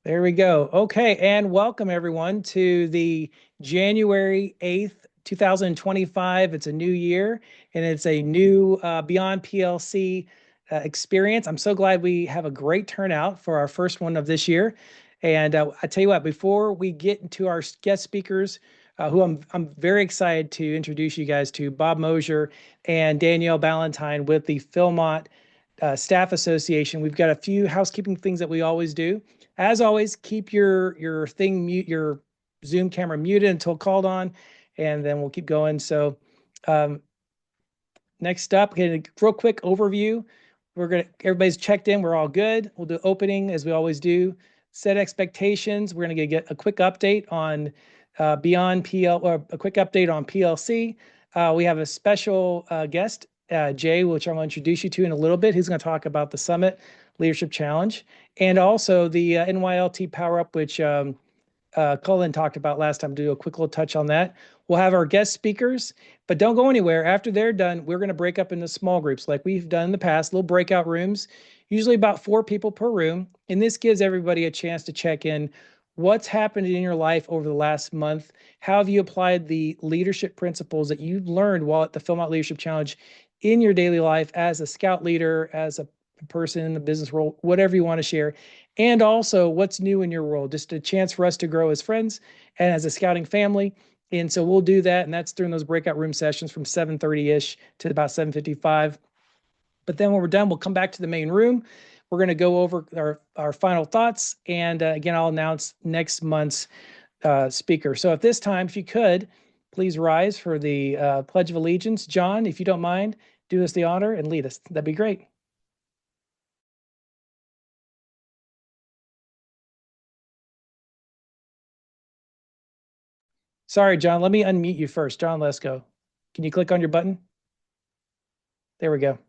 There we go. Okay, and welcome everyone to the January 8th, 2025. It's a new year and it's a new Beyond PLC experience. I'm so glad we have a great turnout for our first one of this year. And I tell you what, before we get into our guest speakers, who I'm very excited to introduce you guys to, Bob Mosher and Danielle Ballantine with the Philmont Staff Association. We've got a few housekeeping things that we always do. As always, keep your thing mute, your Zoom camera muted until called on, and then we'll keep going. So um, next up, get a real quick overview. Everybody's checked in. We're all good. We'll do opening as we always do. Set expectations. We're gonna get a quick update on Beyond PL, or a quick update on PLC. We have a special guest, Jay, which I'm going to introduce you to in a little bit. He's going to talk about the Summit Leadership Challenge and also the NYLT Power Up, which Cullen talked about last time. Do a quick little touch on that. We'll have our guest speakers, but don't go anywhere. After they're done, we're going to break up into small groups like we've done in the past, little breakout rooms, usually about 4 people per room. And this gives everybody a chance to check in what's happened in your life over the last month. How have you applied the leadership principles that you learned while at the Philmont Leadership Challenge in your daily life as a scout leader, as a person in the business world, whatever you want to share, and also what's new in your world, just a chance for us to grow as friends and as a scouting family. And so we'll do that, and that's during those breakout room sessions from 7:30-ish to about 7:55. But then when we're done, we'll come back to the main room. We're going to go over our final thoughts, and again, I'll announce next month's speaker. So at this time, if you could, please rise for the Pledge of Allegiance. John, if you don't mind, do us the honor and lead us. That'd be great. Sorry, John, let me unmute you first. John Lesko, can you click on your button? There we go.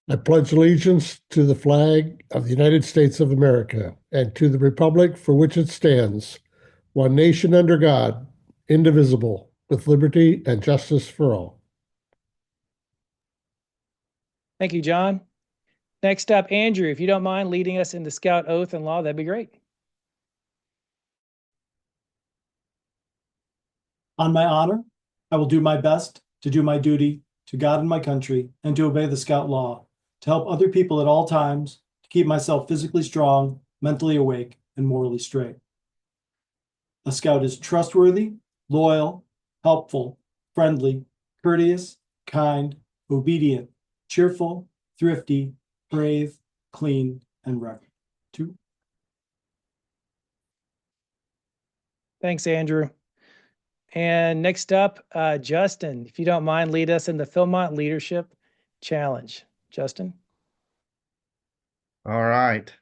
I pledge allegiance to the flag of the United States of America and to the republic for which it stands, one nation under God, indivisible, with liberty and justice for all. Thank you, John. Next up, Andrew, if you don't mind leading us in the Scout Oath and Law, that'd be great. On my honor, I will do my best to do my duty to God and my country and to obey the Scout law, to help other people at all times, to keep myself physically strong, mentally awake, and morally straight. A Scout is trustworthy, loyal, helpful, friendly, courteous, kind, obedient, cheerful, thrifty, brave, clean, and rugged. 2. Thanks, Andrew. And next up, Justin, if you don't mind, lead us in the Philmont Leadership Challenge. Justin. All right.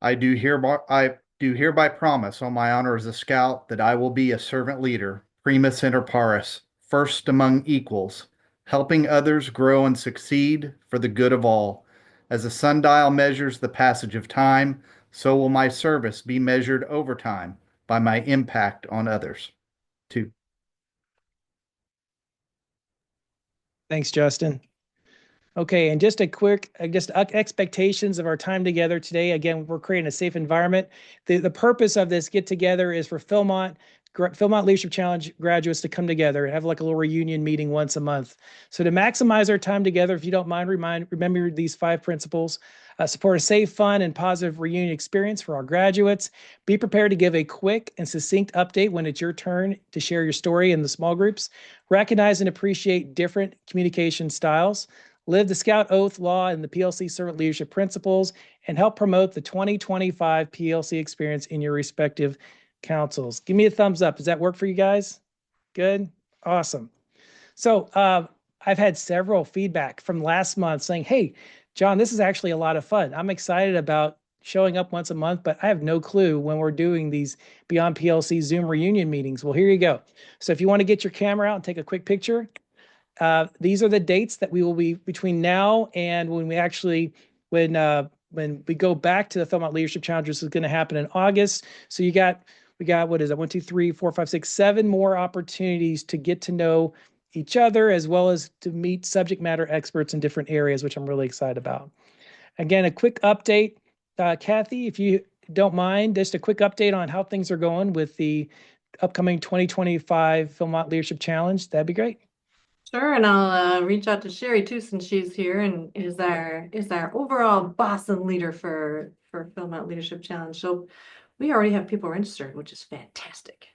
I do hereby promise on my honor as a scout that I will be a servant leader, primus inter pares, first among equals, helping others grow and succeed for the good of all. As a sundial measures the passage of time, so will my service be measured over time by my impact on others. 2. Thanks, Justin. Okay, and just a quick, expectations of our time together today. Again, we're creating a safe environment. The purpose of this get together is for Philmont Leadership Challenge graduates to come together and have like a little reunion meeting once a month. So to maximize our time together, if you don't mind, remember these 5 principles. Support a safe, fun, and positive reunion experience for our graduates. Be prepared to give a quick and succinct update when it's your turn to share your story in the small groups. Recognize and appreciate different communication styles. Live the Scout Oath Law and the PLC Servant Leadership Principles, and help promote the 2025 PLC experience in your respective councils. Give me a thumbs up. Does that work for you guys? Good? Awesome. So I've had several feedback from last month saying, hey, John, this is actually a lot of fun. I'm excited about showing up once a month, but I have no clue when we're doing these Beyond PLC Zoom reunion meetings. Well, here you go. So if you want to get your camera out and take a quick picture, these are the dates that we will be between now and when we actually, when we go back to the Philmont Leadership Challenge, this is going to happen in August. So we got, what is it? 1, 2, 3, 4, 5, 6, 7 more opportunities to get to know each other, as well as to meet subject matter experts in different areas, which I'm really excited about. Again, a quick update. Kathy, if you don't mind, just a quick update on how things are going with the upcoming 2025 Philmont Leadership Challenge, that'd be great. Sure, and I'll reach out to Sherry too, since she's here and is our overall boss and leader for Philmont Leadership Challenge. So we already have people registered, which is fantastic.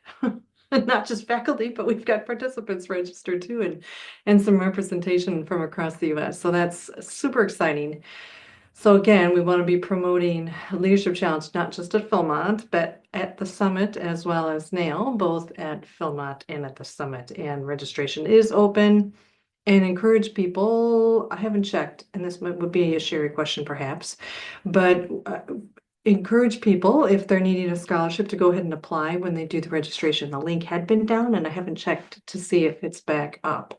Not just faculty, but we've got participants registered too, and some representation from across the US. So that's super exciting. So again, we want to be promoting Leadership Challenge, not just at Philmont, but at the summit as well as NAIL, both at Philmont and at the summit. And registration is open, and encourage people. I haven't checked, and this would be a Sherry question perhaps, but encourage people, if they're needing a scholarship, to go ahead and apply when they do the registration. The link had been down, and I haven't checked to see if it's back up.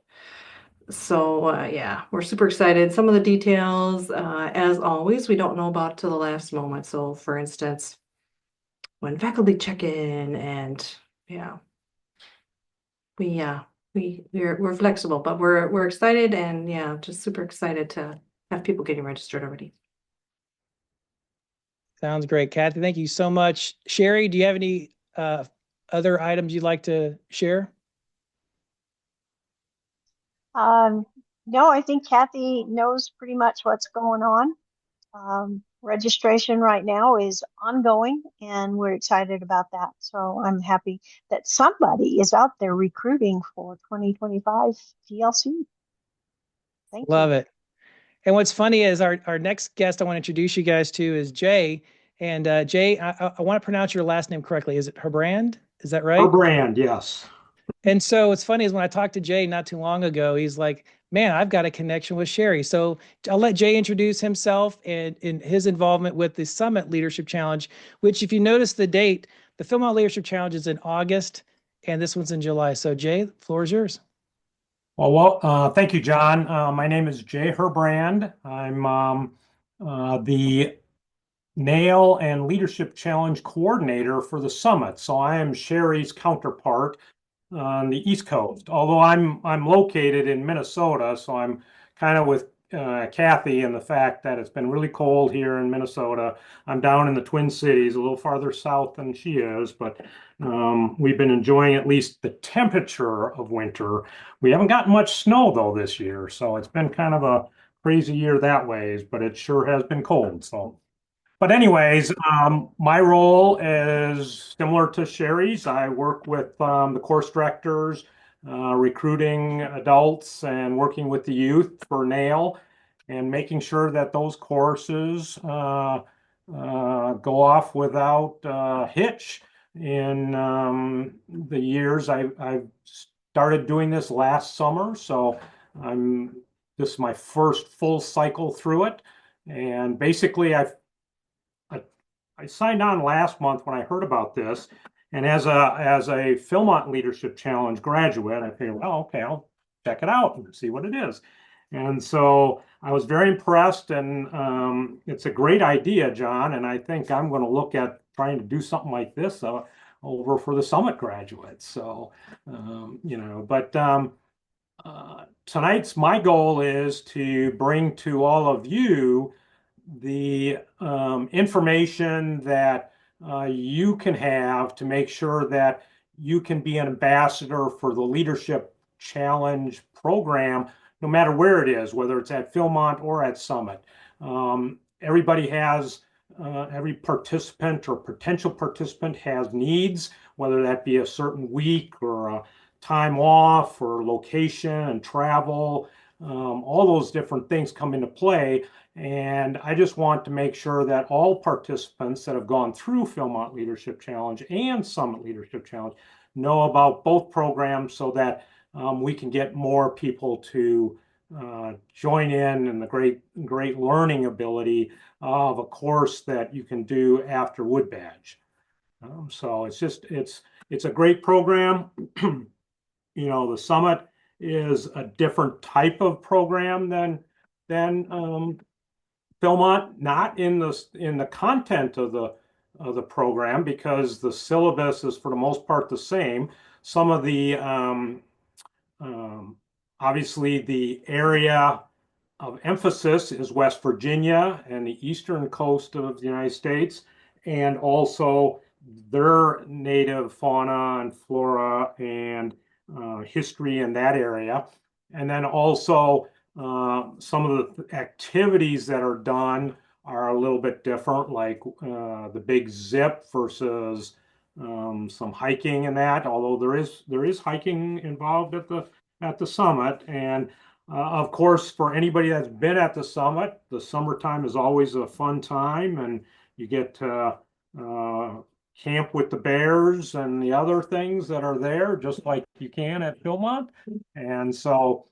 So yeah, we're super excited. Some of the details, as always, we don't know about till the last moment. So for instance, when faculty check in, and yeah, we're flexible, but we're excited, and yeah, just super excited to have people getting registered already. Sounds great, Kathy. Thank you so much. Sherry, do you have any other items you'd like to share? No, I think Kathy knows pretty much what's going on. Registration right now is ongoing, and we're excited about that. So I'm happy that somebody is out there recruiting for 2025 PLC. Thank you. Love it. And what's funny is our next guest I want to introduce you guys to is Jay. And Jay, I want to pronounce your last name correctly. Is it Herbrand? Is that right? Herbrand, yes. And so what's funny is when I talked to Jay not too long ago, he's like, man, I've got a connection with Sherry. So I'll let Jay introduce himself and his involvement with the Summit Leadership Challenge, which if you notice the date, the Philmont Leadership Challenge is in August and this one's in July. So Jay, the floor is yours. Well, thank you, John. My name is Jay Herbrand. I'm the NAIL and Leadership Challenge Coordinator for the Summit. So I am Sherry's counterpart on the East Coast. Although I'm located in Minnesota, so I'm kind of with Kathy in the fact that it's been really cold here in Minnesota. I'm down in the Twin Cities, a little farther south than she is, but we've been enjoying at least the temperature of winter. We haven't gotten much snow though this year, so it's been kind of a crazy year that ways, but it sure has been cold. So, but anyways, my role is similar to Sherry's. I work with the course directors, recruiting adults and working with the youth for NAIL, and making sure that those courses go off without hitch. In the years I've started doing this last summer, so this is my first full cycle through it. And basically I signed on last month when I heard about this, and as a Philmont Leadership Challenge graduate, I figured, well, okay, I'll check it out and see what it is. And so I was very impressed, and it's a great idea, John, and I think I'm going to look at trying to do something like this over for the Summit graduates. So, tonight's my goal is to bring to all of you the information that you can have to make sure that you can be an ambassador for the Leadership Challenge program, no matter where it is, whether it's at Philmont or at Summit. Everybody has, every participant or potential participant has needs, whether that be a certain week or a time off or location and travel. All those different things come into play. And I just want to make sure that all participants that have gone through Philmont Leadership Challenge and Summit Leadership Challenge know about both programs, so that we can get more people to join in the great learning ability of a course that you can do after Wood Badge. So it's a great program. The Summit is a different type of program than Philmont, not in the content of the program, because the syllabus is for the most part the same. Some of the obviously the area of emphasis is West Virginia and the eastern coast of the United States, and also their native fauna and flora and history in that area. And then also some of the activities that are done are a little bit different, like the big zip versus some hiking and that, although there is hiking involved at the summit. And of course, for anybody that's been at the summit, the summertime is always a fun time, and you get to camp with the bears and the other things that are there, just like you can at Philmont. And so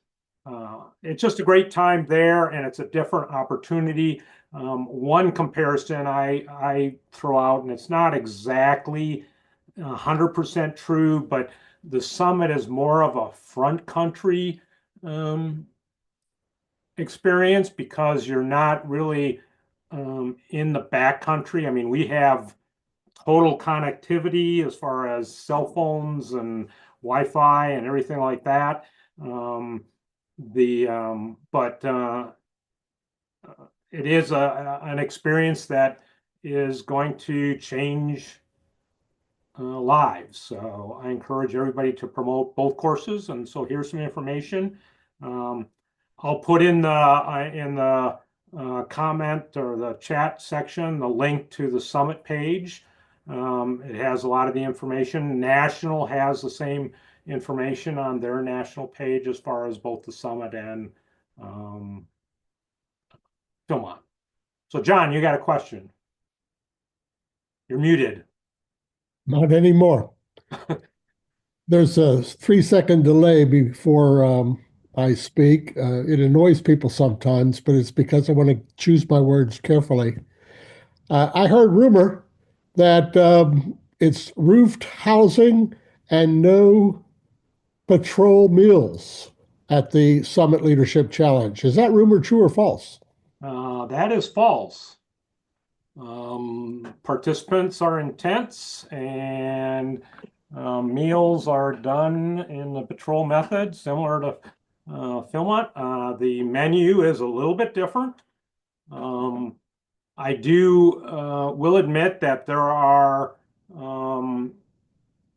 it's just a great time there, and it's a different opportunity. One comparison I throw out, and it's not exactly 100% true, but the summit is more of a front country experience because you're not really in the back country. I mean, we have total connectivity as far as cell phones and Wi-Fi and everything like that. But it is an experience that is going to change lives. So I encourage everybody to promote both courses. And so here's some information. I'll put in the comment or the chat section the link to the summit page. It has a lot of the information. National has the same information on their national page as far as both the summit and Philmont. So John, you got a question? You're muted. Not anymore. There's a 3-second delay before I speak. It annoys people sometimes, but it's because I want to choose my words carefully. I heard rumor that it's roofed housing and no patrol meals at the Summit Leadership Challenge. Is that rumor true or false? That is false. Participants are in tents, and meals are done in the patrol method, similar to Philmont. The menu is a little bit different. I will admit that there are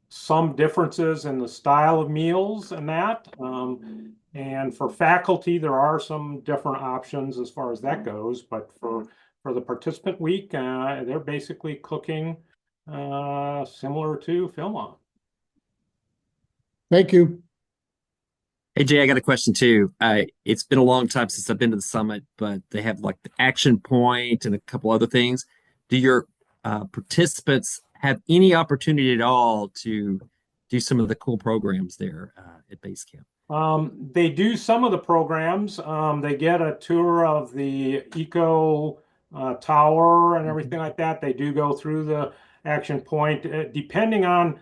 some differences in the style of meals and that. And for faculty, there are some different options as far as that goes. But for the participant week, they're basically cooking similar to Philmont. Thank you. Hey Jay, I got a question too. It's been a long time since I've been to the summit, but they have like the action point and a couple other things. Do your participants have any opportunity at all to do some of the cool programs there at base camp? They do some of the programs. They get a tour of the eco tower and everything like that. They do go through the action point, depending on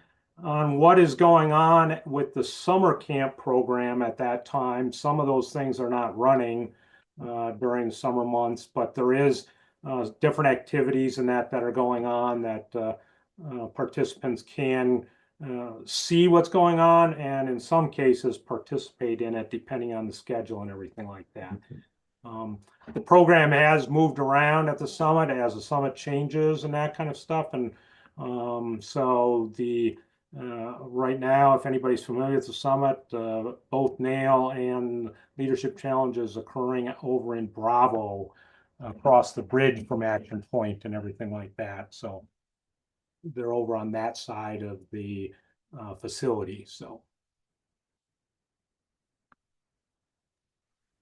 what is going on with the summer camp program at that time. Some of those things are not running during the summer months, but there is different activities and that are going on that participants can see what's going on, and in some cases participate in it depending on the schedule and everything like that. The program has moved around at the summit as the summit changes and that kind of stuff. And so right now, if anybody's familiar with the summit, both NAIL and Leadership Challenge is occurring over in Bravo, across the bridge from Action Point and everything like that. So they're over on that side of the facility. So,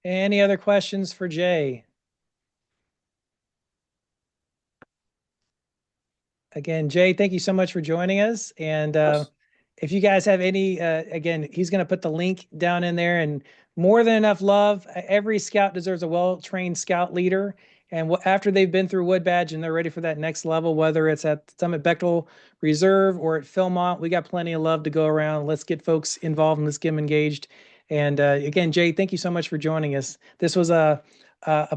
Any other questions for Jay? Again, Jay, thank you so much for joining us. And if you guys have any, again, he's going to put the link down in there, and more than enough love. Every scout deserves a well-trained scout leader. And after they've been through Wood Badge and they're ready for that next level, whether it's at Summit Bechtel Reserve or at Philmont, we got plenty of love to go around. Let's get folks involved and let's get them engaged. And again, Jay, thank you so much for joining us. This was a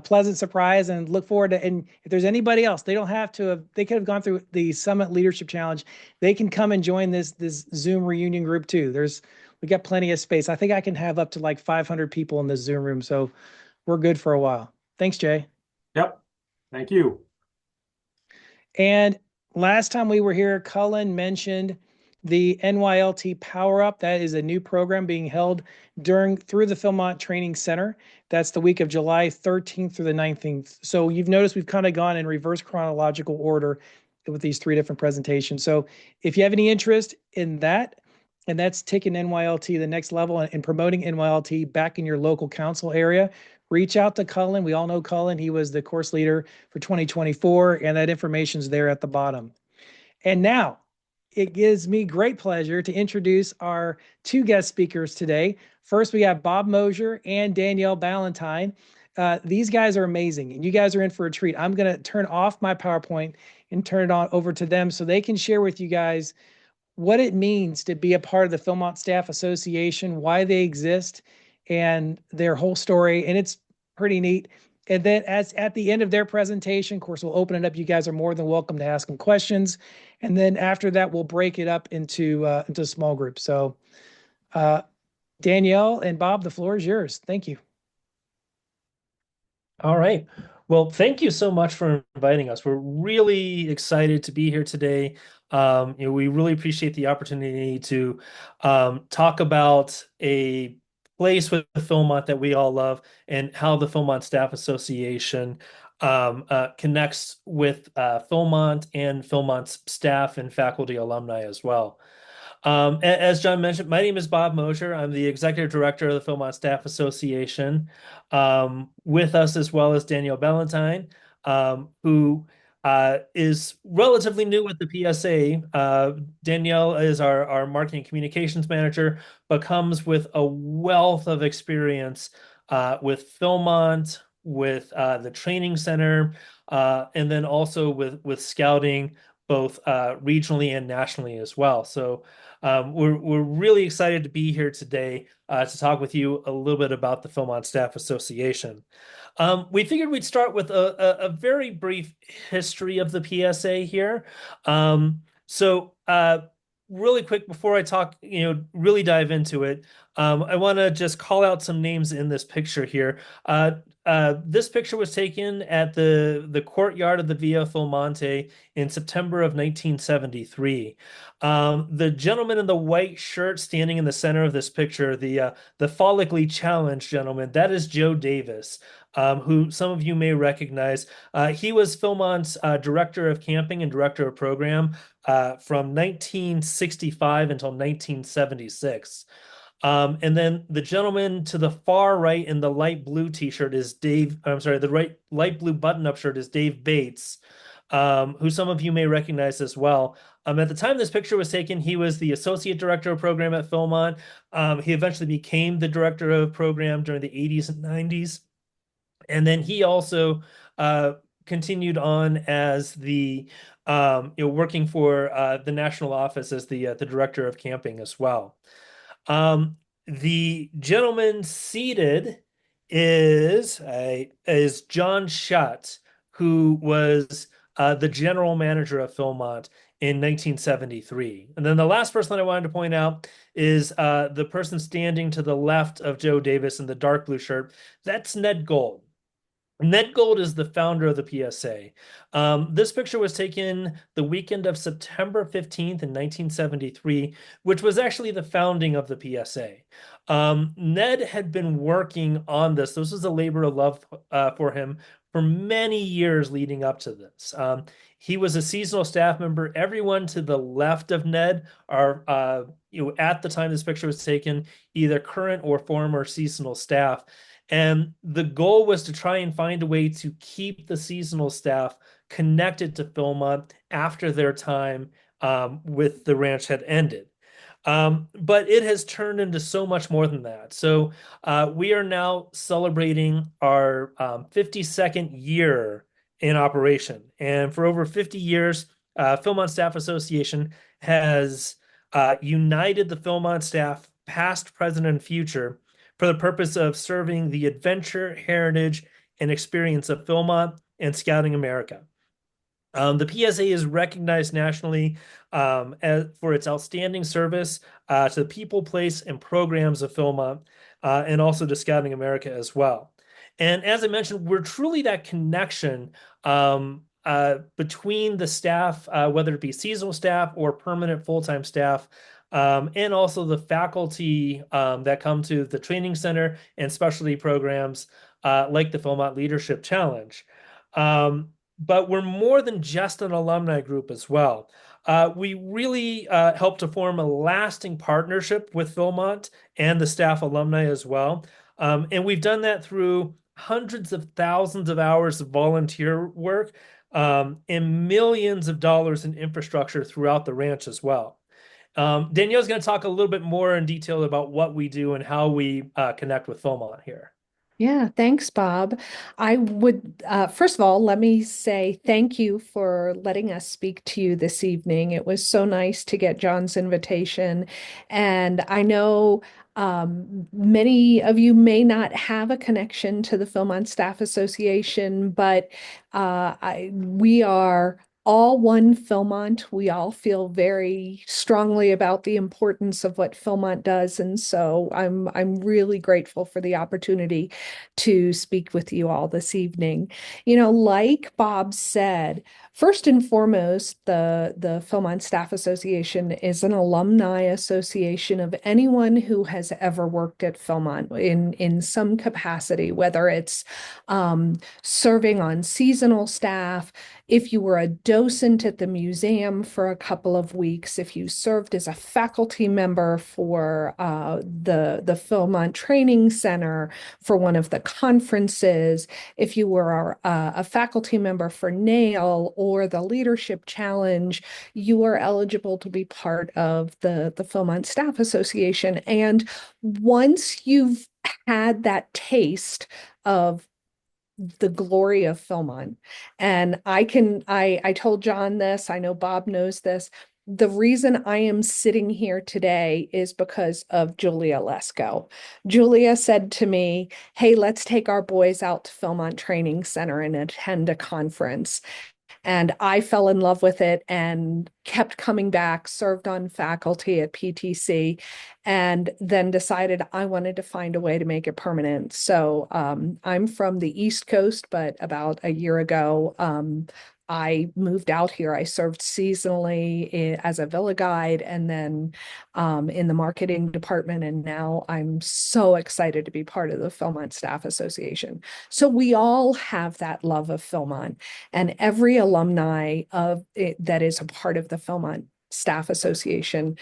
pleasant surprise, and look forward to, and if there's anybody else, they don't have to have, they could have gone through the Summit Leadership Challenge. They can come and join this Zoom reunion group too. We got plenty of space. I think I can have up to like 500 people in this Zoom room. So we're good for a while. Thanks, Jay. yep. Thank you. And last time we were here, Cullen mentioned the NYLT Power Up. That is a new program being held through the Philmont Training Center. That's the week of July 13th through the 19th. So you've noticed we've kind of gone in reverse chronological order with these three different presentations. So if you have any interest in that, and that's taking NYLT the next level and promoting NYLT back in your local council area, reach out to Cullen. We all know Cullen. He was the course leader for 2024, and that information's there at the bottom. And now it gives me great pleasure to introduce our two guest speakers today. First, we have Bob Mosher and Danielle Ballantine. These guys are amazing, and you guys are in for a treat. I'm going to turn off my PowerPoint and turn it on over to them so they can share with you guys what it means to be a part of the Philmont Staff Association, why they exist, and their whole story. And it's pretty neat. And then at the end of their presentation, of course, we'll open it up. You guys are more than welcome to ask them questions. And then after that, we'll break it up into small groups. So Danielle and Bob, the floor is yours. Thank you. All right. Well, thank you so much for inviting us. We're really excited to be here today. We really appreciate the opportunity to talk about a place with Philmont that we all love and how the Philmont Staff Association connects with Philmont and Philmont's staff and faculty alumni as well. As John mentioned, my name is Bob Mosher. I'm the Executive Director of the Philmont Staff Association. With us as well as Danielle Ballantine, who is relatively new with the PSA. Danielle is our Marketing and Communications Manager, but comes with a wealth of experience with Philmont, with the Training Center, and then also with scouting, both regionally and nationally as well. So we're really excited to be here today to talk with you a little bit about the Philmont Staff Association. We figured we'd start with a very brief history of the PSA here. So really quick before I talk, really dive into it, I want to just call out some names in this picture here. This picture was taken at the courtyard of the Via Philmonte in September of 1973. The gentleman in the white shirt standing in the center of this picture, the follically challenged gentleman, that is Joe Davis, who some of you may recognize. He was Philmont's Director of Camping and Director of Program from 1965 until 1976. And then the gentleman to the far right in the light blue t-shirt is the light blue button-up shirt is Dave Bates, who some of you may recognize as well. At the time this picture was taken, he was the Associate Director of Program at Philmont. He eventually became the Director of Program during the 80s and 90s. And then he also continued on as the working for the national office as the Director of Camping as well. The gentleman seated is John Schutt, who was the general manager of Philmont in 1973. And then the last person that I wanted to point out is the person standing to the left of Joe Davis in the dark blue shirt. That's Ned Gold. Ned Gold is the founder of the PSA. This picture was taken the weekend of September 15th in 1973, which was actually the founding of the PSA. Ned had been working on this. This was a labor of love for him for many years leading up to this. He was a seasonal staff member. Everyone to the left of Ned are, at the time this picture was taken, either current or former seasonal staff. And the goal was to try and find a way to keep the seasonal staff connected to Philmont after their time with the ranch had ended. But it has turned into so much more than that. So we are now celebrating our 52nd year in operation. And for over 50 years, Philmont Staff Association has united the Philmont staff, past, present, and future, for the purpose of serving the adventure, heritage, and experience of Philmont and Scouting America. The PSA is recognized nationally for its outstanding service to the people, place, and programs of Philmont, and also to Scouting America as well. And as I mentioned, we're truly that connection between the staff, whether it be seasonal staff or permanent full-time staff, and also the faculty that come to the training center and specialty programs like the Philmont Leadership Challenge. But we're more than just an alumni group as well. We really help to form a lasting partnership with Philmont and the staff alumni as well. And we've done that through hundreds of thousands of hours of volunteer work and millions of dollars in infrastructure throughout the ranch as well. Danielle's going to talk a little bit more in detail about what we do and how we connect with Philmont here. Yeah, thanks, Bob. I would, first of all, let me say thank you for letting us speak to you this evening. It was so nice to get John's invitation. And I know many of you may not have a connection to the Philmont Staff Association, but we are all one Philmont. We all feel very strongly about the importance of what Philmont does. And so I'm really grateful for the opportunity to speak with you all this evening. You know, like Bob said, first and foremost, the Philmont Staff Association is an alumni association of anyone who has ever worked at Philmont in some capacity, whether it's serving on seasonal staff, if you were a docent at the museum for a couple of weeks, if you served as a faculty member for the Philmont Training Center for one of the conferences, if you were a faculty member for NAIL or the Leadership Challenge, you are eligible to be part of the Philmont Staff Association. And once you've had that taste of the glory of Philmont. And I told John this, I know Bob knows this. The reason I am sitting here today is because of Julia Lesko. Julia said to me, hey, let's take our boys out to Philmont Training Center and attend a conference. And I fell in love with it and kept coming back, served on faculty at PTC, and then decided I wanted to find a way to make it permanent. So I'm from the East Coast, but about a year ago, I moved out here. I served seasonally as a villa guide and then in the marketing department. And now I'm so excited to be part of the Philmont Staff Association. So we all have that love of Philmont, and every alumni of it that is a part of the Philmont Staff Association,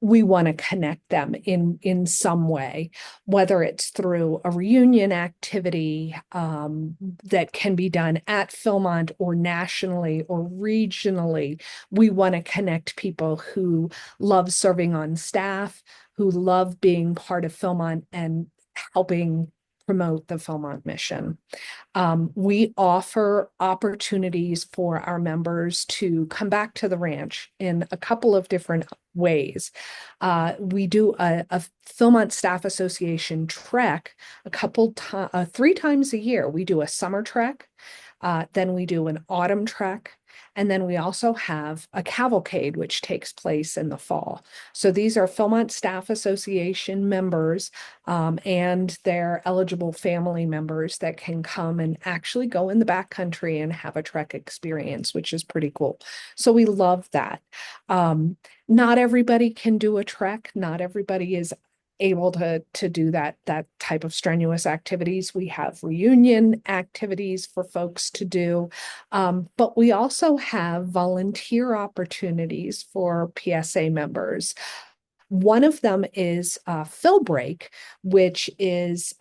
we want to connect them in some way, whether it's through a reunion activity that can be done at Philmont or nationally or regionally. We want to connect people who love serving on staff, who love being part of Philmont and helping promote the Philmont mission. We offer opportunities for our members to come back to the ranch in a couple of different ways. We do a Philmont Staff Association trek 3 times a year. We do a summer trek, then we do an autumn trek, and then we also have a cavalcade, which takes place in the fall. So these are Philmont Staff Association members and their eligible family members that can come and actually go in the backcountry and have a trek experience, which is pretty cool. So we love that. Not everybody can do a trek. Not everybody is able to do that type of strenuous activities. We have reunion activities for folks to do, but we also have volunteer opportunities for PSA members. One of them is Phil Break, which is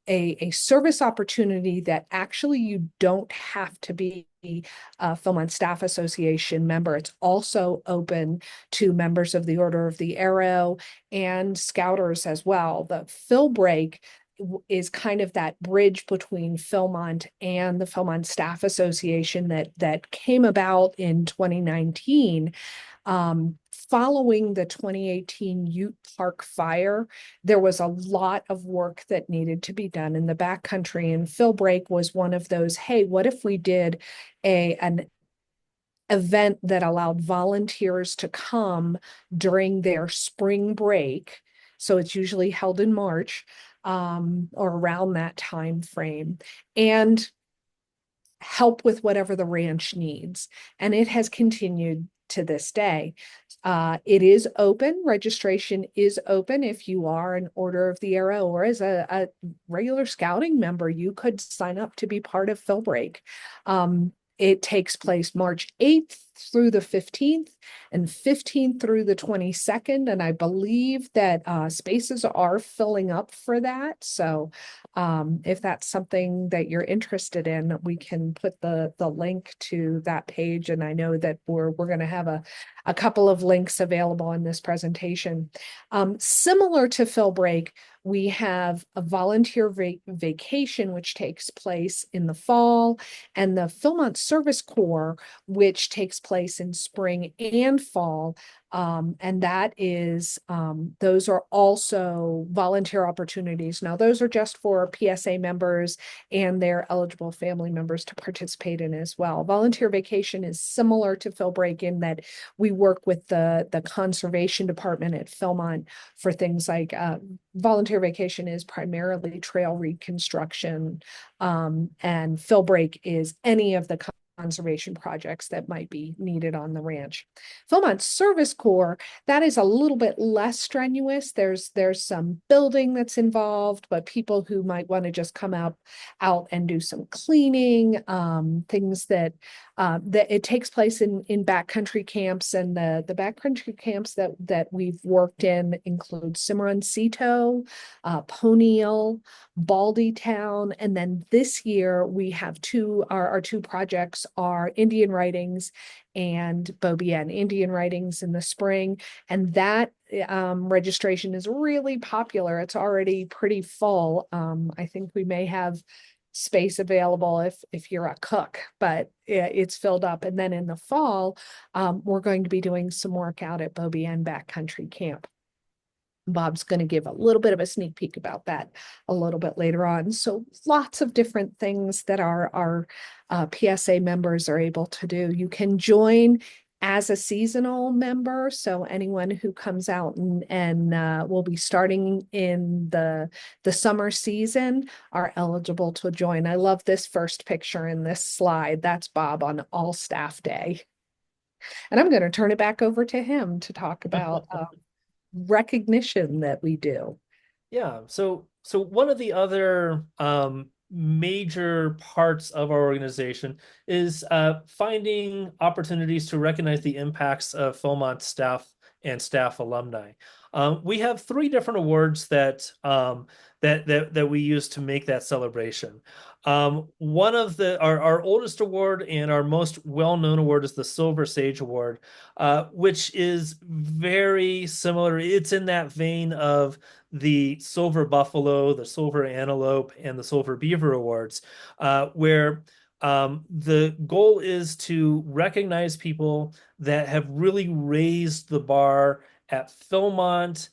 a service opportunity that actually you don't have to be a Philmont Staff Association member. It's also open to members of the Order of the Arrow and Scouters as well. The Phil Break is kind of that bridge between Philmont and the Philmont Staff Association that came about in 2019. Following the 2018 Ute Park fire, there was a lot of work that needed to be done in the backcountry, and Phil Break was one of those, hey, what if we did an event that allowed volunteers to come during their spring break? So it's usually held in March or around that time frame, and help with whatever the ranch needs. And it has continued to this day. It is open. Registration is open. If you are an Order of the Arrow or as a regular scouting member, you could sign up to be part of Philbreak. It takes place March 8th through the 15th and 15th through the 22nd. And I believe that spaces are filling up for that. So if that's something that you're interested in, we can put the link to that page. And I know that we're going to have a couple of links available in this presentation. Similar to Philbreak, we have a volunteer vacation, which takes place in the fall, and the Philmont Service Corps, which takes place in spring and fall. And that is, those are also volunteer opportunities. Now, those are just for PSA members and their eligible family members to participate in as well. Volunteer vacation is similar to Philbreak in that we work with the conservation department at Philmont for things like volunteer vacation is primarily trail reconstruction, and Philbreak is any of the conservation projects that might be needed on the ranch. Philmont Service Corps, that is a little bit less strenuous. There's some building that's involved, but people who might want to just come out and do some cleaning, things that it takes place in backcountry camps, and the backcountry camps that we've worked in include Cimarroncito, Poniel, Baldy Town, and then this year we have our two projects are Indian Writings and Beaubien. Indian Writings in the spring, and that registration is really popular. It's already pretty full. I think we may have space available if you're a cook, but it's filled up. And then in the fall, we're going to be doing some work out at Beaubien Backcountry Camp. Bob's going to give a little bit of a sneak peek about that a little bit later on. So lots of different things that our PSA members are able to do. You can join as a seasonal member. So anyone who comes out and will be starting in the summer season are eligible to join. I love this first picture in this slide. That's Bob on All Staff Day. And I'm going to turn it back over to him to talk about recognition that we do. Yeah. So one of the other major parts of our organization is finding opportunities to recognize the impacts of Philmont staff and staff alumni. We have 3 different awards that we use to make that celebration. One of our oldest award and our most well-known award is the Silver Sage Award, which is very similar. It's in that vein of the Silver Buffalo, the Silver Antelope, and the Silver Beaver Awards, where the goal is to recognize people that have really raised the bar at Philmont,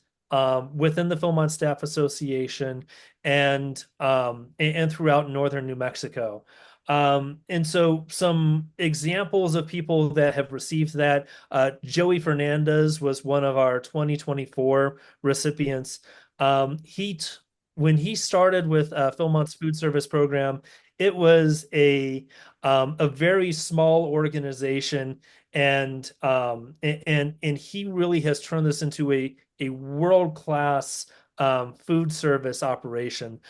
within the Philmont Staff Association, and throughout northern New Mexico. And so some examples of people that have received that, Joey Fernandez was one of our 2024 recipients. When he started with Philmont's food service program, it was a very small organization, and he really has turned this into a world-class food service operation.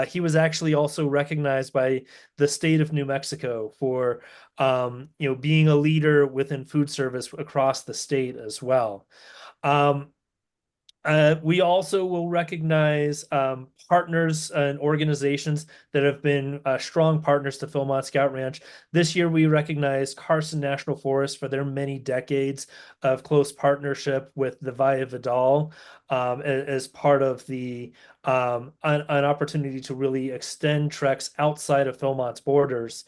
He was actually also recognized by the state of New Mexico for being a leader within food service across the state as well. We also will recognize partners and organizations that have been strong partners to Philmont Scout Ranch. This year, we recognized Carson National Forest for their many decades of close partnership with the Valle Vidal as part of an opportunity to really extend treks outside of Philmont's borders.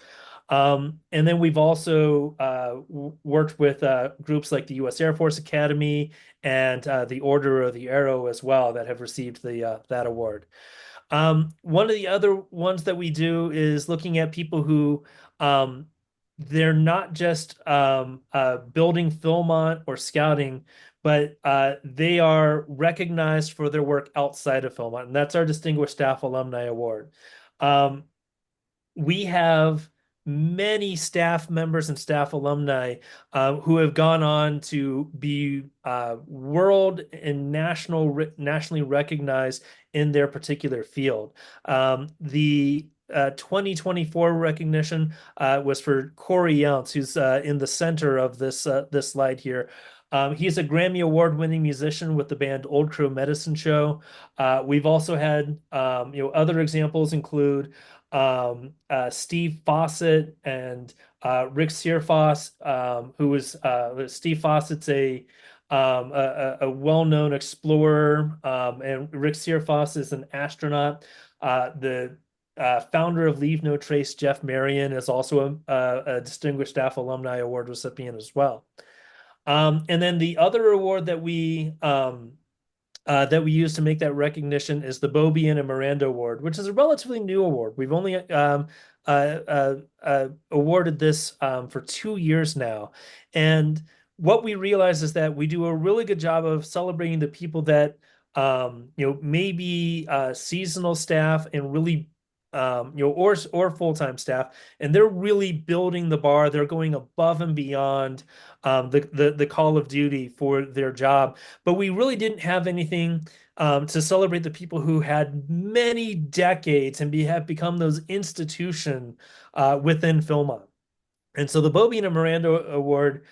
And then we've also worked with groups like the U.S. Air Force Academy and the Order of the Arrow as well that have received that award. One of the other ones that we do is looking at people who they're not just building Philmont or scouting, but they are recognized for their work outside of Philmont, and that's our Distinguished Staff Alumni Award. We have many staff members and staff alumni who have gone on to be world and nationally recognized in their particular field. The 2024 recognition was for Corey Younts, who's in the center of this slide here. He's a Grammy Award-winning musician with the band Old Crow Medicine Show. We've also had other examples include Steve Fawcett and Rick Searfoss, who was Steve Fawcett's a well-known explorer, and Rick Searfoss is an astronaut. The founder of Leave No Trace, Jeff Marion, is also a Distinguished Staff Alumni Award recipient as well. And then the other award that we use to make that recognition is the Bobby and Miranda Award, which is a relatively new award. We've only awarded this for 2 years now. And what we realize is that we do a really good job of celebrating the people that maybe seasonal staff and really or full-time staff, and they're really building the bar. They're going above and beyond the call of duty for their job. But we really didn't have anything to celebrate the people who had many decades and have become those institution within Philmont. And so the Bobby and Miranda Award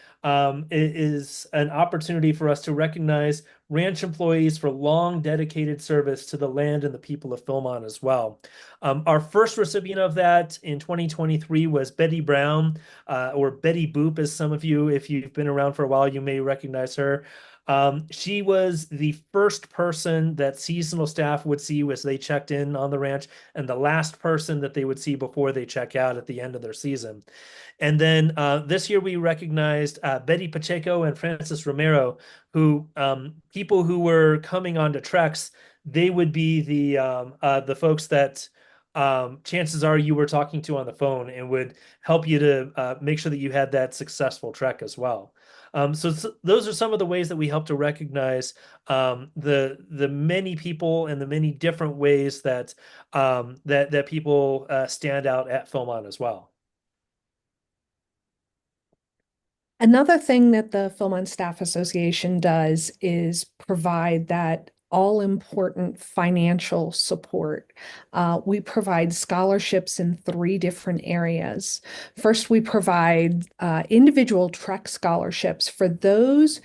is an opportunity for us to recognize ranch employees for long dedicated service to the land and the people of Philmont as well. Our first recipient of that in 2023 was Betty Brown, or Betty Boop, as some of you, if you've been around for a while, you may recognize her. She was the first person that seasonal staff would see as they checked in on the ranch, and the last person that they would see before they check out at the end of their season. And then this year we recognized Betty Pacheco and Francis Romero, who people who were coming onto treks, they would be the folks that chances are you were talking to on the phone and would help you to make sure that you had that successful trek as well. So those are some of the ways that we help to recognize the many people and the many different ways that that people stand out at Philmont as well. Another thing that the Philmont Staff Association does is provide that all-important financial support. We provide scholarships in 3 different areas. First, we provide individual trek scholarships for those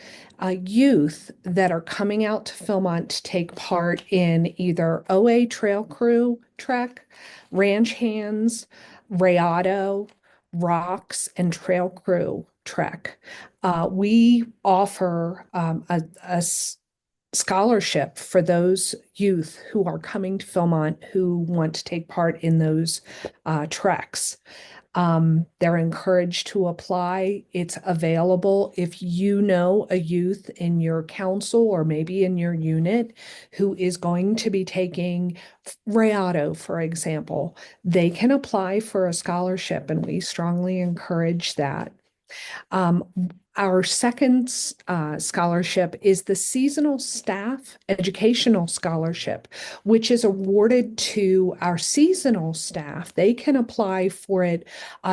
youth that are coming out to Philmont to take part in either OA Trail Crew Trek, Ranch Hands, Rayado, Rocks, and Trail Crew Trek. We offer a scholarship for those youth who are coming to Philmont who want to take part in those treks. They're encouraged to apply. It's available if you know a youth in your council or maybe in your unit who is going to be taking Rayado, for example. They can apply for a scholarship, and we strongly encourage that. Our second scholarship is the Seasonal Staff Educational Scholarship, which is awarded to our seasonal staff. They can apply for it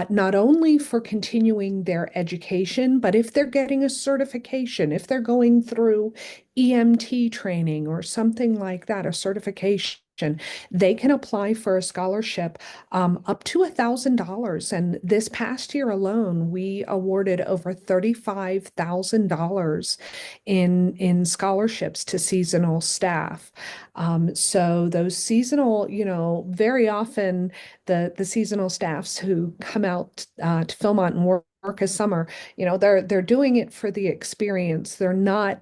not only for continuing their education, but if they're getting a certification, if they're going through EMT training or something like that, a certification, they can apply for a scholarship up to $1,000. And this past year alone, we awarded over $35,000 in scholarships to seasonal staff. So those seasonal, very often the seasonal staffs who come out to Philmont and work a summer, they're doing it for the experience. They're not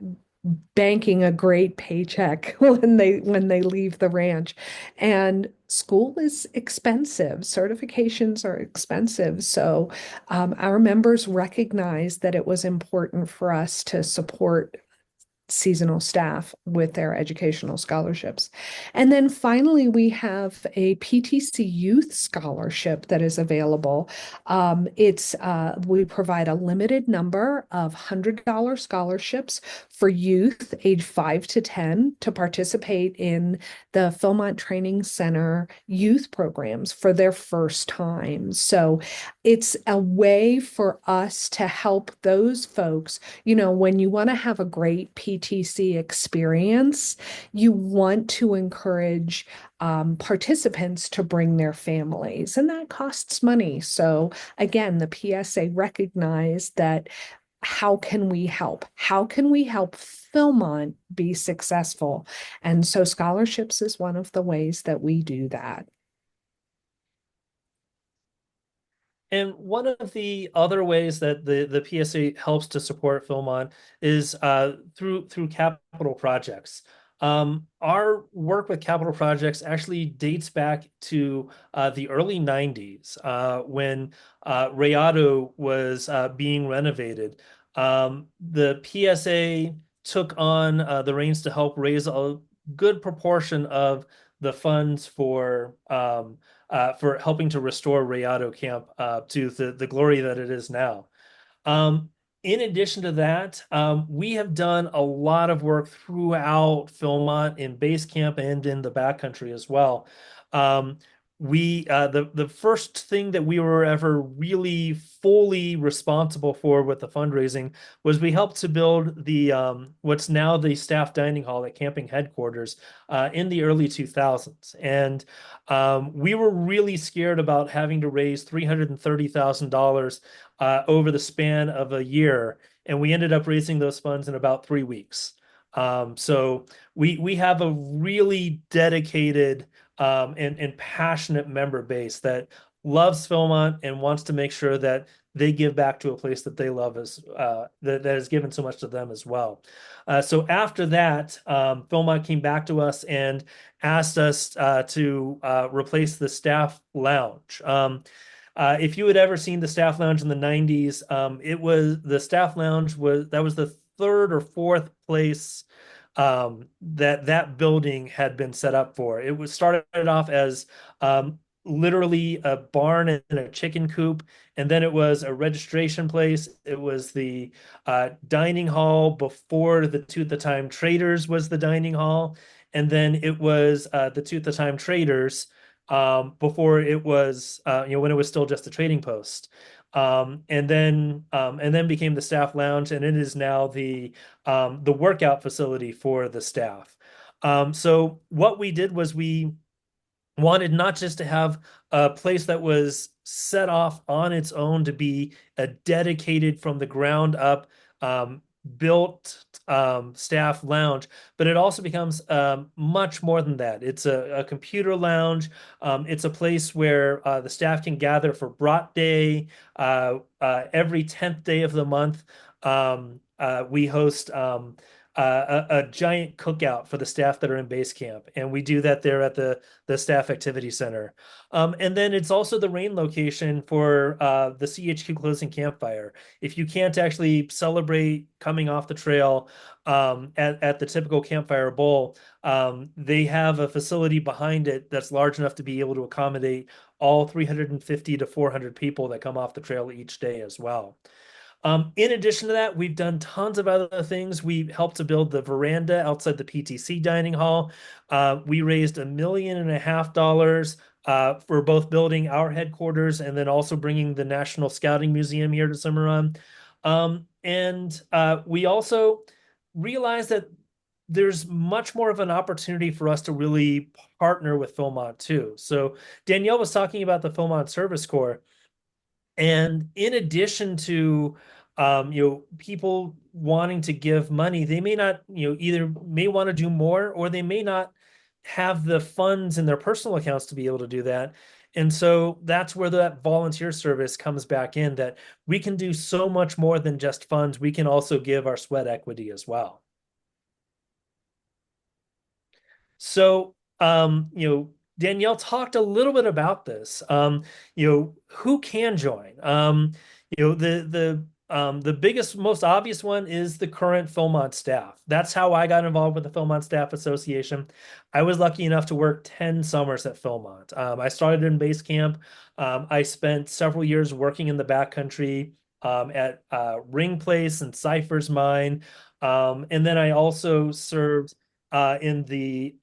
banking a great paycheck when they leave the ranch. And school is expensive. Certifications are expensive. So our members recognized that it was important for us to support seasonal staff with their educational scholarships. And then finally, we have a PTC Youth Scholarship that is available. We provide a limited number of $100 scholarships for youth age 5 to 10 to participate in the Philmont Training Center youth programs for their first time. So it's a way for us to help those folks. When you want to have a great PTC experience, you want to encourage participants to bring their families, and that costs money. So again, the PSA recognized that how can we help? How can we help Philmont be successful? And so scholarships is one of the ways that we do that. And one of the other ways that the PSA helps to support Philmont is through capital projects. Our work with capital projects actually dates back to the early 90s when Rayado was being renovated. The PSA took on the reins to help raise a good proportion of the funds for helping to restore Rayado Camp to the glory that it is now. In addition to that, we have done a lot of work throughout Philmont in base camp and in the backcountry as well. The first thing that we were ever really fully responsible for with the fundraising was we helped to build the what's now the staff dining hall at camping headquarters in the early 2000s. And we were really scared about having to raise $330,000 over the span of a year, and we ended up raising those funds in about 3 weeks. So we have a really dedicated and passionate member base that loves Philmont and wants to make sure that they give back to a place that they love that has given so much to them as well. So after that, Philmont came back to us and asked us to replace the staff lounge. If you had ever seen the staff lounge in the 90s, the staff lounge was the third or fourth place that building had been set up for. It was started off as literally a barn and a chicken coop, and then it was a registration place. It was the dining hall before the Tooth the Time Traders was the dining hall, and then it was the Tooth the Time Traders before it was when it was still just a trading post. And then became the staff lounge, and it is now the workout facility for the staff. So what we did was we wanted not just to have a place that was set off on its own to be a dedicated from the ground up built staff lounge, but it also becomes much more than that. It's a computer lounge. It's a place where the staff can gather for Brat Day every 10th day of the month. We host a giant cookout for the staff that are in base camp, and we do that there at the Staff Activity Center. And then it's also the rain location for the CHQ closing campfire. If you can't actually celebrate coming off the trail at the typical campfire bowl, they have a facility behind it that's large enough to be able to accommodate all 350 to 400 people that come off the trail each day as well. In addition to that, we've done tons of other things. We helped to build the veranda outside the PTC dining hall. We raised $1.5 million for both building our headquarters and then also bringing the National Scouting Museum here to Cimarron. And we also realized that there's much more of an opportunity for us to really partner with Philmont too. So Danielle was talking about the Philmont Service Corps. And in addition to people wanting to give money, they may not, either may want to do more, or they may not have the funds in their personal accounts to be able to do that. And so that's where that volunteer service comes back in, that we can do so much more than just funds. We can also give our sweat equity as well. So, Danielle talked a little bit about this. Who can join? The the biggest, most obvious one is the current Philmont staff. That's how I got involved with the Philmont Staff Association. I was lucky enough to work 10 summers at Philmont. I started in base camp. I spent several years working in the backcountry at Ring Place and Cypher's Mine. And then I also served in the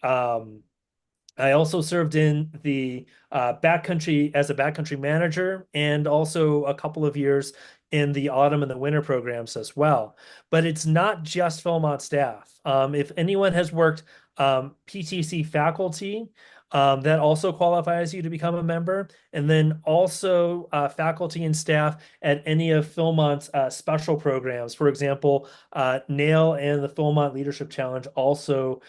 backcountry as a backcountry manager, and also a couple of years in the autumn and the winter programs as well. But it's not just Philmont staff. If anyone has worked PTC faculty, that also qualifies you to become a member. And then also faculty and staff at any of Philmont's special programs. For example, NAIL and the Philmont Leadership Challenge also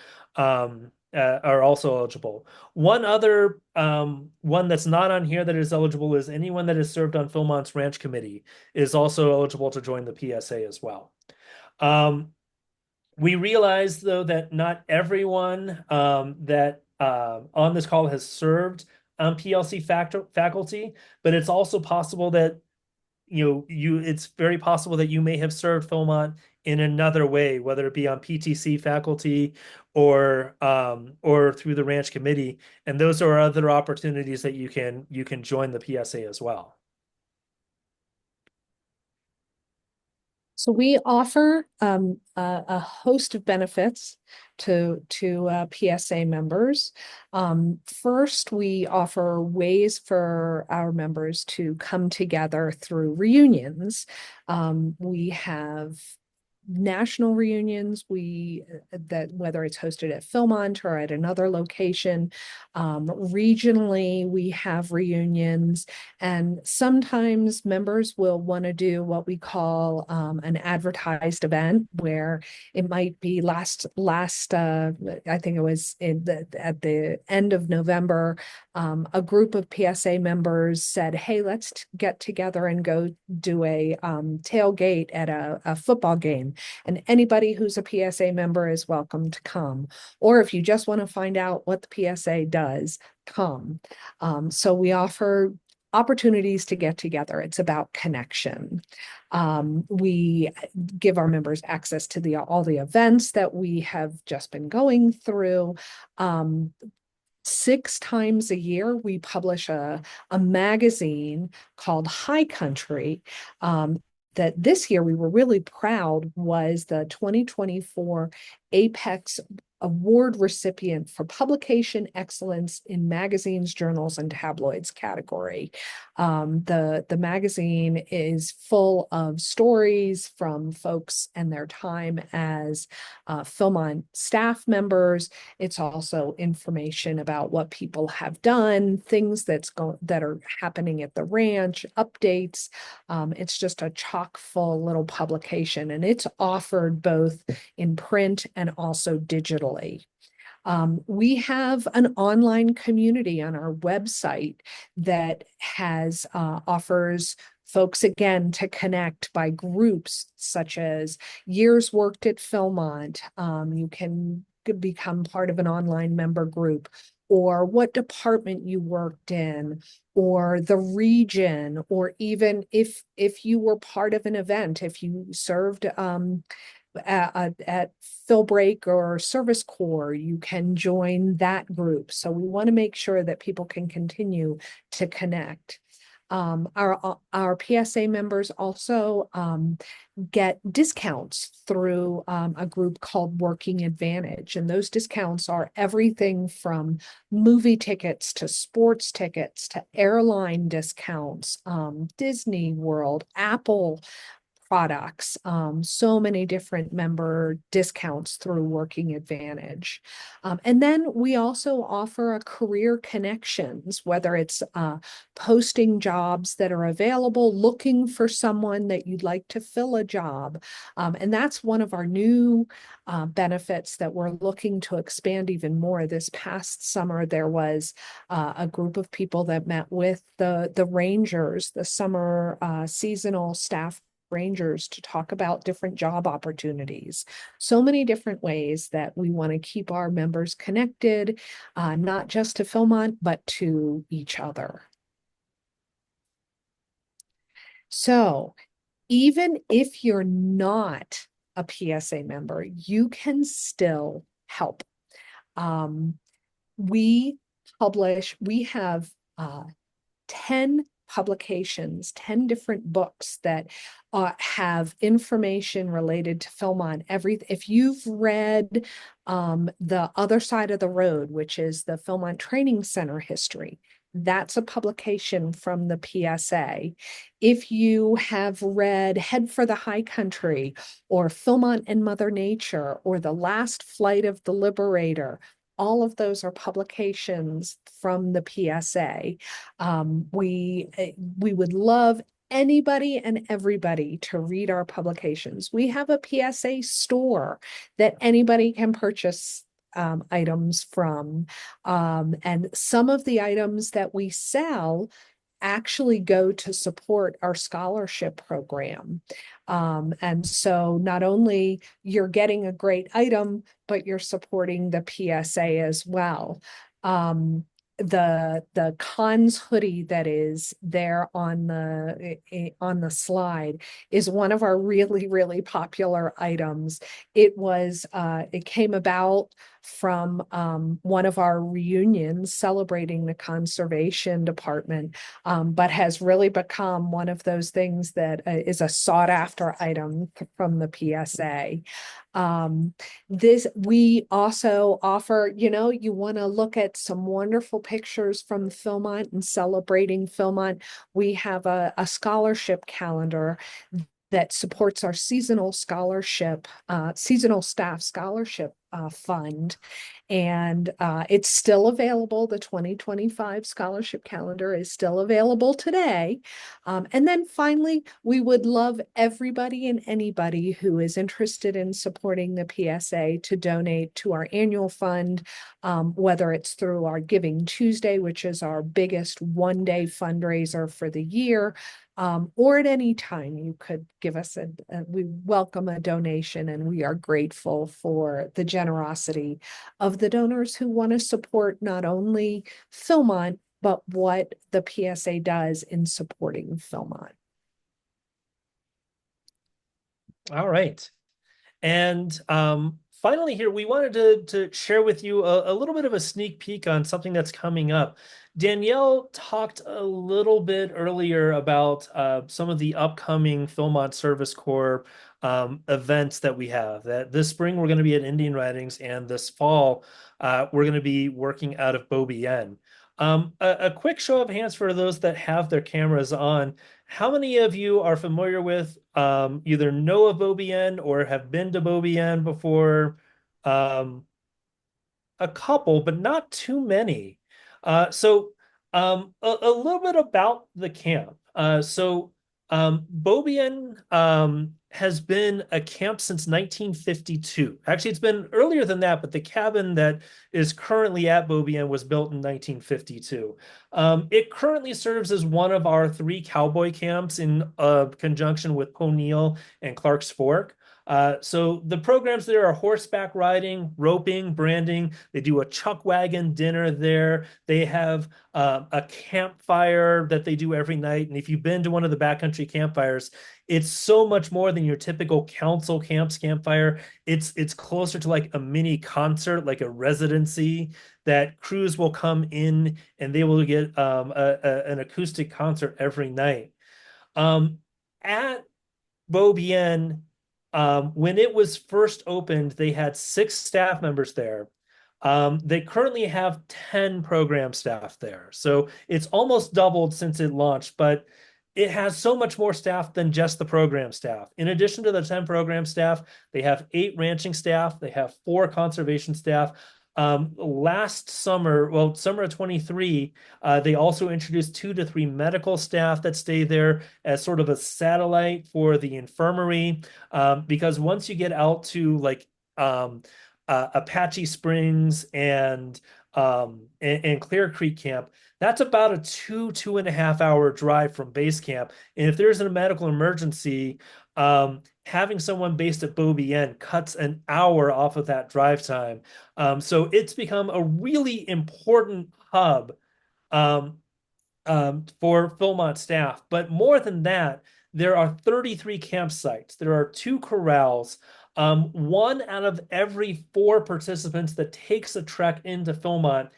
are also eligible. One other one that's not on here that is eligible is anyone that has served on Philmont's Ranch Committee is also eligible to join the PSA as well. We realize, though, that not everyone that on this call has served on PLC faculty, but it's also possible that it's very possible that you may have served Philmont in another way, whether it be on PTC faculty or through the ranch committee. And those are other opportunities that you can join the PSA as well. So we offer a host of benefits to PSA members. First, we offer ways for our members to come together through reunions. We have national reunions, that whether it's hosted at Philmont or at another location. Regionally, we have reunions, and sometimes members will want to do what we call an advertised event, where it might be I think it was at the end of November, a group of PSA members said, hey, let's get together and go do a tailgate at a football game. And anybody who's a PSA member is welcome to come. Or if you just want to find out what the PSA does, come. So we offer opportunities to get together. It's about connection. We give our members access to all the events that we have just been going through. 6 times a year, we publish a magazine called High Country. That this year we were really proud was the 2024 Apex Award recipient for publication excellence in magazines, journals, and tabloids category. The magazine is full of stories from folks and their time as Philmont staff members. It's also information about what people have done, things that are happening at the ranch, updates. It's just a chock full little publication, and it's offered both in print and also digitally. We have an online community on our website that has offers folks, again, to connect by groups, such as years worked at Philmont. You can become part of an online member group, or what department you worked in, or the region, or even if you were part of an event, if you served at Phil Break or Service Corps, you can join that group. So we want to make sure that people can continue to connect. Our PSA members also get discounts through a group called Working Advantage. And those discounts are everything from movie tickets to sports tickets to airline discounts, Disney World, Apple products, so many different member discounts through Working Advantage. And then we also offer a career connections, whether it's posting jobs that are available, looking for someone that you'd like to fill a job. And that's one of our new benefits that we're looking to expand even more. This past summer, there was a group of people that met with the Rangers, the summer seasonal staff Rangers, to talk about different job opportunities. So many different ways that we want to keep our members connected, not just to Philmont, but to each other. So Even if you're not a PSA member, you can still help. We have 10 publications, 10 different books that have information related to Philmont. If you've read The Other Side of the Road, which is the Philmont Training Center history, that's a publication from the PSA. If you have read Head for the High Country or Philmont and Mother Nature or The Last Flight of the Liberator, all of those are publications from the PSA. We would love anybody and everybody to read our publications. We have a PSA store that anybody can purchase items from. And some of the items that we sell actually go to support our scholarship program. And so not only you're getting a great item, but you're supporting the PSA as well. The cons hoodie that is there on the slide is one of our really popular items. It came about from one of our reunions celebrating the conservation department, but has really become one of those things that is a sought after item from the PSA. We also offer, you want to look at some wonderful pictures from Philmont and celebrating Philmont. We have a scholarship calendar that supports our seasonal staff scholarship fund. And it's still available. The 2025 scholarship calendar is still available today. And then finally, we would love everybody and anybody who is interested in supporting the PSA to donate to our annual fund, whether it's through our Giving Tuesday, which is our biggest one-day fundraiser for the year, or at any time you could give us we welcome a donation, and we are grateful for the generosity of the donors who want to support not only Philmont, but what the PSA does in supporting Philmont. All right. And finally here, we wanted to share with you a little bit of a sneak peek on something that's coming up. Danielle talked a little bit earlier about some of the upcoming Philmont Service Corps events that we have. That this spring we're going to be at Indian Ridings, and this fall we're going to be working out of Beaubien. A quick show of hands for those that have their cameras on. How many of you are familiar with either know of Beaubien or have been to Beaubien before? A couple, but not too many. A little bit about the camp. Beaubien has been a camp since 1952. Actually, it's been earlier than that, but the cabin that is currently at Beaubien was built in 1952. It currently serves as one of our 3 cowboy camps in conjunction with O'Neill and Clark's Fork. So the programs there are horseback riding, roping, branding. They do a chuck wagon dinner there. They have a campfire that they do every night. And if you've been to one of the backcountry campfires, it's so much more than your typical council campfire. It's closer to like a mini concert, like a residency that crews will come in and they will get an acoustic concert every night. At Beaubien, when it was first opened, they had 6 staff members there. They currently have 10 program staff there. So it's almost doubled since it launched, but it has so much more staff than just the program staff. In addition to the 10 program staff, they have 8 ranching staff. They have 4 conservation staff. Last summer, well, summer of 23, they also introduced 2 to 3 medical staff that stay there as sort of a satellite for the infirmary. Because once you get out to like Apache Springs and Clear Creek Camp, that's about a 2.5 hour drive from base camp. And if there's a medical emergency, having someone based at Beaubien cuts an hour off of that drive time. So it's become a really important hub for Philmont staff. But more than that, there are 33 campsites. There are 2 corrals. 1 out of every 4 participants that takes a trek into Philmont,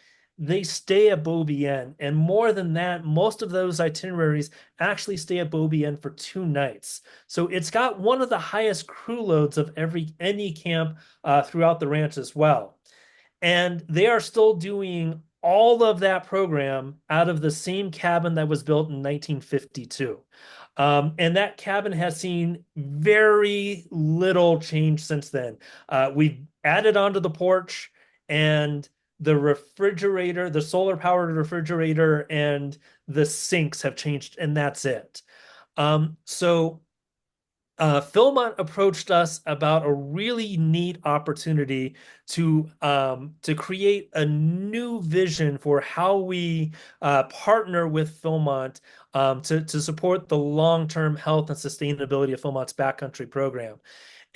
they stay at Beaubien. And more than that, most of those itineraries actually stay at Beaubien for 2 nights. So it's got one of the highest crew loads of any camp throughout the ranch as well. And they are still doing all of that program out of the same cabin that was built in 1952. And that cabin has seen very little change since then. We've added onto the porch, and the refrigerator, the solar powered refrigerator, and the sinks have changed, and that's it. So Philmont approached us about a really neat opportunity to create a new vision for how we partner with Philmont to support the long-term health and sustainability of Philmont's backcountry program.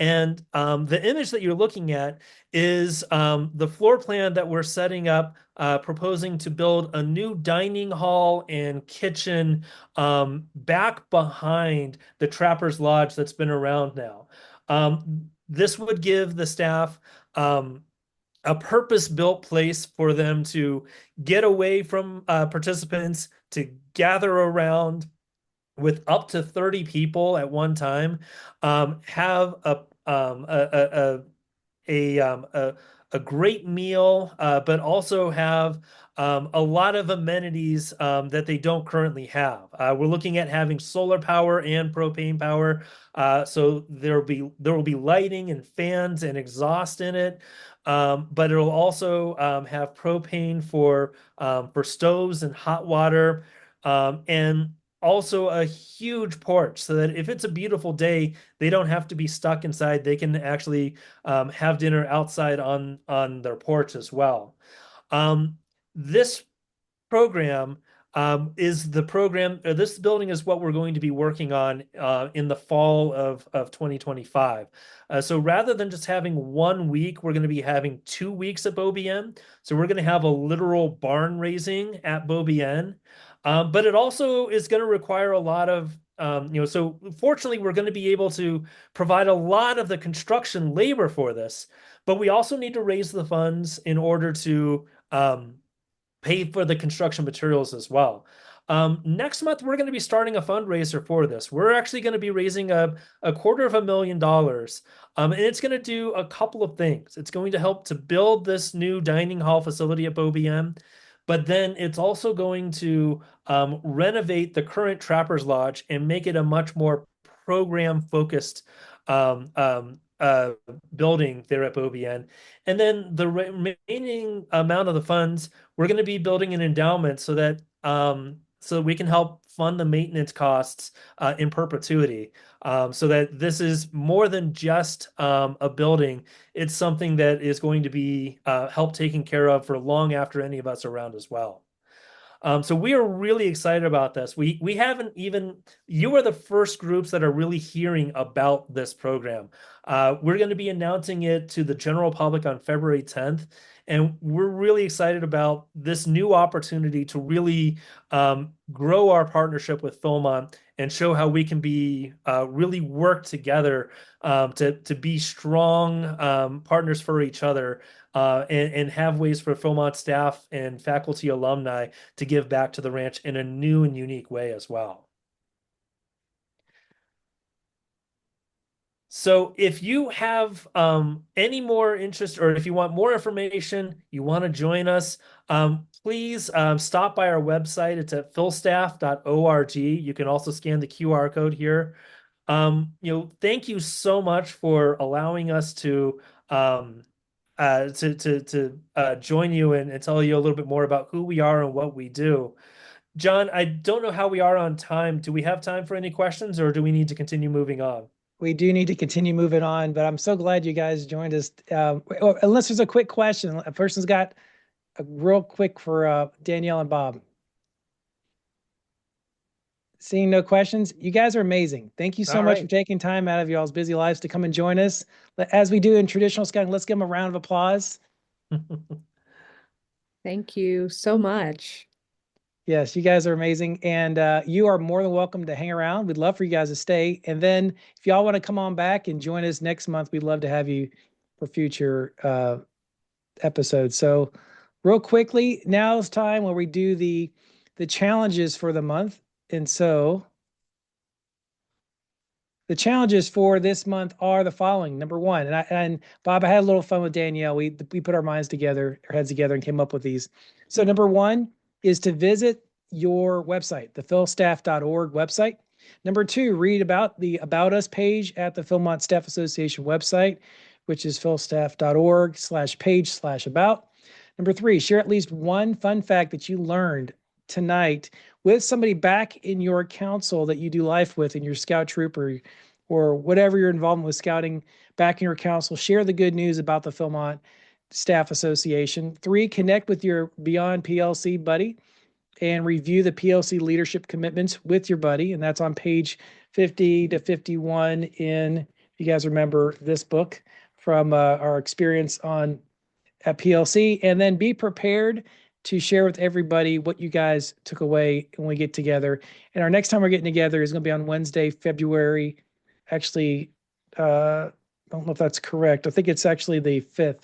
And the image that you're looking at is the floor plan that we're setting up, proposing to build a new dining hall and kitchen back behind the Trapper's Lodge that's been around now. This would give the staff a purpose-built place for them to get away from participants, to gather around with up to 30 people at one time, have a great meal, but also have a lot of amenities that they don't currently have. We're looking at having solar power and propane power, so there will be lighting and fans and exhaust in it. But it'll also have propane for stoves and hot water, and also a huge porch, so that if it's a beautiful day, they don't have to be stuck inside. They can actually have dinner outside on their porch as well. This program is the program, this building is what we're going to be working on in the fall of 2025. So rather than just having 1 week, we're going to be having 2 weeks at Beaubien. So we're going to have a literal barn raising at Beaubien. But it also is going to require a lot of, so fortunately, we're going to be able to provide a lot of the construction labor for this, but we also need to raise the funds in order to pay for the construction materials as well. Next month, we're going to be starting a fundraiser for this. We're actually going to be raising a $250,000. And it's going to do a couple of things. It's going to help to build this new dining hall facility at Beaubien, but then it's also going to renovate the current Trapper's Lodge and make it a much more program-focused building there at Beaubien. And then the remaining amount of the funds, we're going to be building an endowment so that we can help fund the maintenance costs in perpetuity, so that this is more than just a building. It's something that is going to be help taken care of for long after any of us are around as well. So we are really excited about this. We haven't even, you are the first groups that are really hearing about this program. We're going to be announcing it to the general public on February 10th. And we're really excited about this new opportunity to really grow our partnership with Philmont and show how we can be really work together to be strong partners for each other, and have ways for Philmont staff and faculty alumni to give back to the ranch in a new and unique way as well. So if you have any more interest, or if you want more information, you want to join us, please stop by our website. It's at philstaff.org. You can also scan the QR code here. Thank you so much for allowing us to join you and tell you a little bit more about who we are and what we do. John, I don't know how we are on time. Do we have time for any questions, or do we need to continue moving on? We do need to continue moving on, but I'm so glad you guys joined us. Unless there's a quick question, a person's got a real quick for Danielle and Bob. Seeing no questions, you guys are amazing. Thank you so much for taking time out of y'all's busy lives to come and join us. As we do in traditional scouting, let's give them a round of applause. Thank you so much. Yes, you guys are amazing. And you are more than welcome to hang around. We'd love for you guys to stay. And then if y'all want to come on back and join us next month, we'd love to have you for future episodes. So real quickly, now is time where we do the challenges for the month. And so the challenges for this month are the following. Number one, and Bob, I had a little fun with Danielle. We put our minds together, our heads together, and came up with these. So number one is to visit your website, the philstaff.org website. Number two, read about the About Us page at the Philmont Staff Association website, which is philstaff.org/page/about. Number three, share at least one fun fact that you learned tonight with somebody back in your council that you do life with in your scout troop or whatever your involvement with scouting back in your council. Share the good news about the Philmont Staff Association. Three, connect with your Beyond PLC buddy and review the PLC leadership commitments with your buddy. And that's on page 50 to 51 in, if you guys remember this book from our experience at PLC. And then be prepared to share with everybody what you guys took away when we get together. And our next time we're getting together is going to be on Wednesday, February. Actually, I don't know if that's correct. I think it's actually the 5th,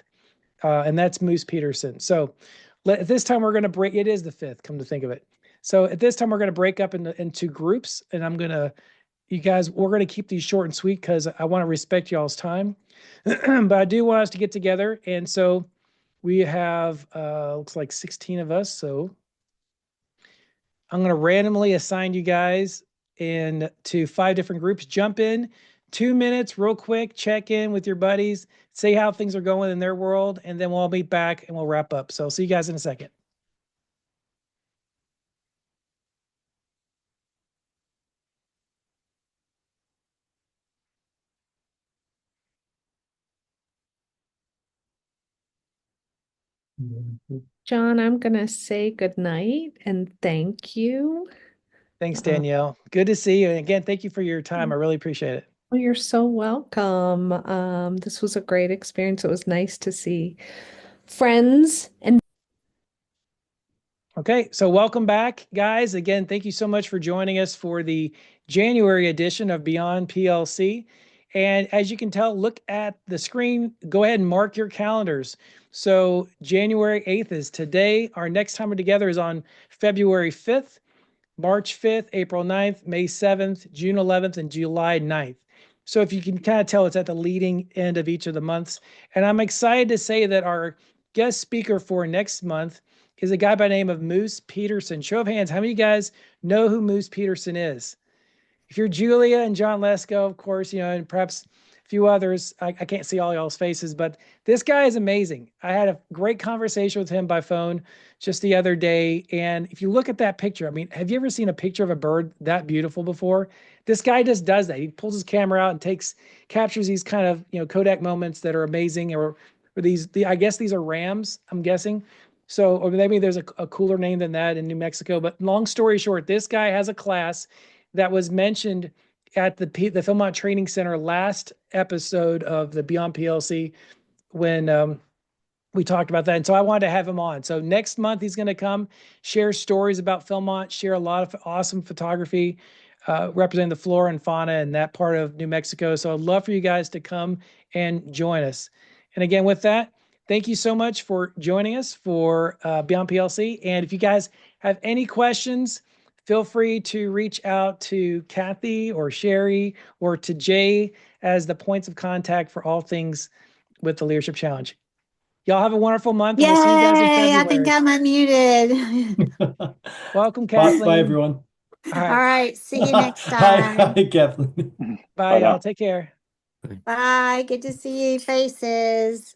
and that's Moose Peterson. So at this time we're going to break. It is the 5th, come to think of it. So at this time we're going to break up into groups, and we're going to keep these short and sweet because I want to respect y'all's time. But I do want us to get together, and so we have, looks like 16 of us. So I'm going to randomly assign you guys to 5 different groups. Jump in 2 minutes, real quick, check in with your buddies, say how things are going in their world, and then we'll all be back and we'll wrap up. So see you guys in a second. John, I'm going to say good night and thank you. Thanks, Danielle. Good to see you. And again, thank you for your time. I really appreciate it. Oh, you're so welcome. This was a great experience. It was nice to see friends and Okay, so welcome back, guys. Again, thank you so much for joining us for the January edition of Beyond PLC. And as you can tell, look at the screen. Go ahead and mark your calendars. So January 8th is today. Our next time we're together is on February 5th, March 5th, April 9th, May 7th, June 11th, and July 9th. So if you can kind of tell, it's at the leading end of each of the months. And I'm excited to say that our guest speaker for next month is a guy by the name of Moose Peterson. Show of hands, how many of you guys know who Moose Peterson is? If you're Julia and John Lesko, of course, and perhaps a few others, I can't see all y'all's faces, but this guy is amazing. I had a great conversation with him by phone just the other day. And if you look at that picture, I mean, have you ever seen a picture of a bird that beautiful before? This guy just does that. He pulls his camera out and captures these kind of, Kodak moments that are amazing, or I guess these are rams, I'm guessing. So, or maybe there's a cooler name than that in New Mexico. But long story short, this guy has a class that was mentioned at the Philmont Training Center last episode of the Beyond PLC when we talked about that. And so I wanted to have him on. So next month he's going to come share stories about Philmont, share a lot of awesome photography representing the flora and fauna in that part of New Mexico. So I'd love for you guys to come and join us. And again, with that, thank you so much for joining us for Beyond PLC. And if you guys have any questions, feel free to reach out to Kathy or Sherry or to Jay as the points of contact for all things with the Leadership Challenge. Y'all have a wonderful month. Yay! We'll see you guys in February. I think I'm unmuted. Welcome, Kathleen. Bye, everyone. All All right. right. See you next Hi, time. hi, Kathleen. Bye, y'all. Take care. Bye. Good to see you faces.